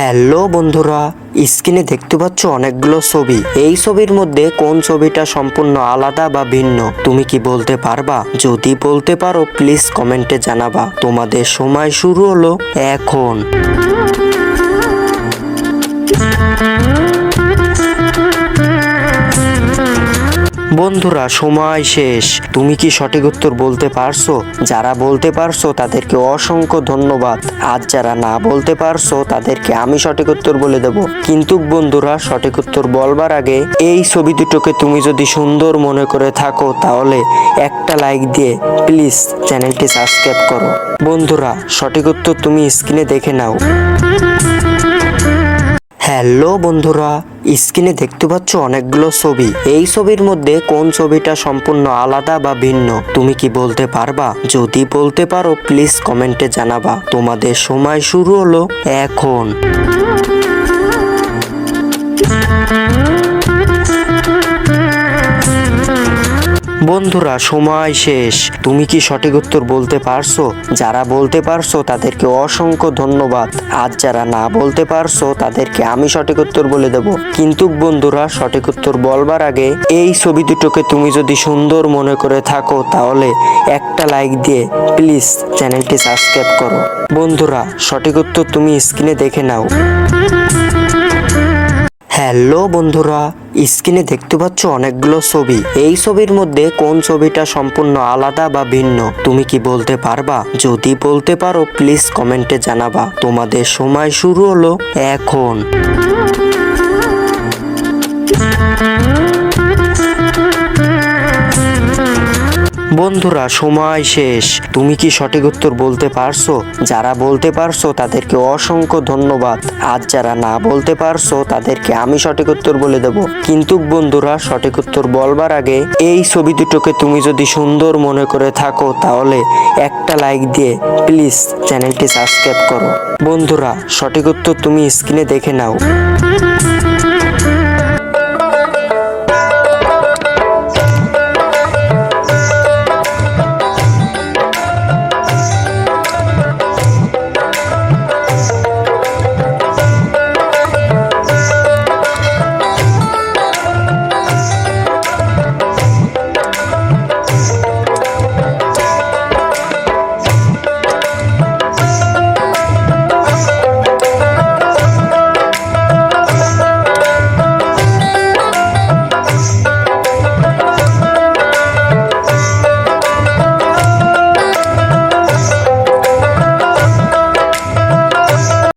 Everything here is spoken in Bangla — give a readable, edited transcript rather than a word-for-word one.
হ্যালো বন্ধুরা, স্ক্রিনে দেখতে পাচ্ছ অনেকগুলো ছবি। এই ছবির মধ্যে কোন ছবিটা সম্পূর্ণ আলাদা বা ভিন্ন তুমি কি বলতে পারবা? যদি বলতে পারো প্লিজ কমেন্টে জানাবা। তোমাদের সময় শুরু হলো এখন। বন্ধুরা সময় শেষ। তুমি কি সঠিক উত্তর বলতে পারছো? যারা বলতে পারছো তাদেরকে অসংখ্য ধন্যবাদ। আর যারা না বলতে পারছো তাদেরকে আমি সঠিক উত্তর বলে দেব। কিন্তু বন্ধুরা সঠিক উত্তর বলবার আগে এই ছবি দুটোকে তুমি যদি সুন্দর মনে করে থাকো তাহলে একটা লাইক দিয়ে প্লিজ চ্যানেলটি সাবস্ক্রাইব করো। বন্ধুরা সঠিক উত্তর তুমি স্ক্রিনে দেখে নাও। হ্যালো বন্ধুরা, স্ক্রিনে দেখতে পাচ্ছ অনেকগুলো ছবি। এই ছবির মধ্যে কোন ছবিটা সম্পূর্ণ আলাদা বা ভিন্ন তুমি কি বলতে পারবা? যদি বলতে পারো প্লিজ কমেন্টে জানাবা। তোমাদের সময় শুরু হলো এখন। বন্ধুরা সময় শেষ। তুমি কি সঠিক উত্তর বলতে পারছো? যারা বলতে পারছো তাদেরকে অসংখ্য ধন্যবাদ। আর যারা না বলতে পারছো তাদেরকে আমি সঠিক উত্তর বলে দেব। কিন্তু বন্ধুরা সঠিক উত্তর বলবার আগে এই ছবি দুটোকে তুমি যদি সুন্দর মনে করে থাকো তাহলে একটা লাইক দিয়ে প্লিজ চ্যানেলটি সাবস্ক্রাইব করো। বন্ধুরা সঠিক উত্তর তুমি স্ক্রিনে দেখে নাও। হ্যালো বন্ধুরা, স্ক্রিনে দেখতে পাচ্ছ অনেকগুলো ছবি। এই ছবির মধ্যে কোন ছবিটা সম্পূর্ণ আলাদা বা ভিন্ন তুমি কি বলতে পারবা? যদি বলতে পারো প্লিজ কমেন্টে জানাবা। তোমাদের সময় শুরু হলো এখন। বন্ধুরা সময় শেষ। তুমি কি সঠিক উত্তর বলতে পারছো? যারা বলতে পারছো তাদেরকে অসংখ্য ধন্যবাদ। আর যারা না বলতে পারছো তাদেরকে আমি সঠিক উত্তর বলে দেব। কিন্তু বন্ধুরা সঠিক উত্তর বলবার আগে এই ছবি দুটোকে তুমি যদি সুন্দর মনে করে থাকো তাহলে একটা লাইক দিয়ে প্লিজ চ্যানেলটি সাবস্ক্রাইব করো। বন্ধুরা সঠিক উত্তর তুমি স্ক্রিনে দেখে নাও।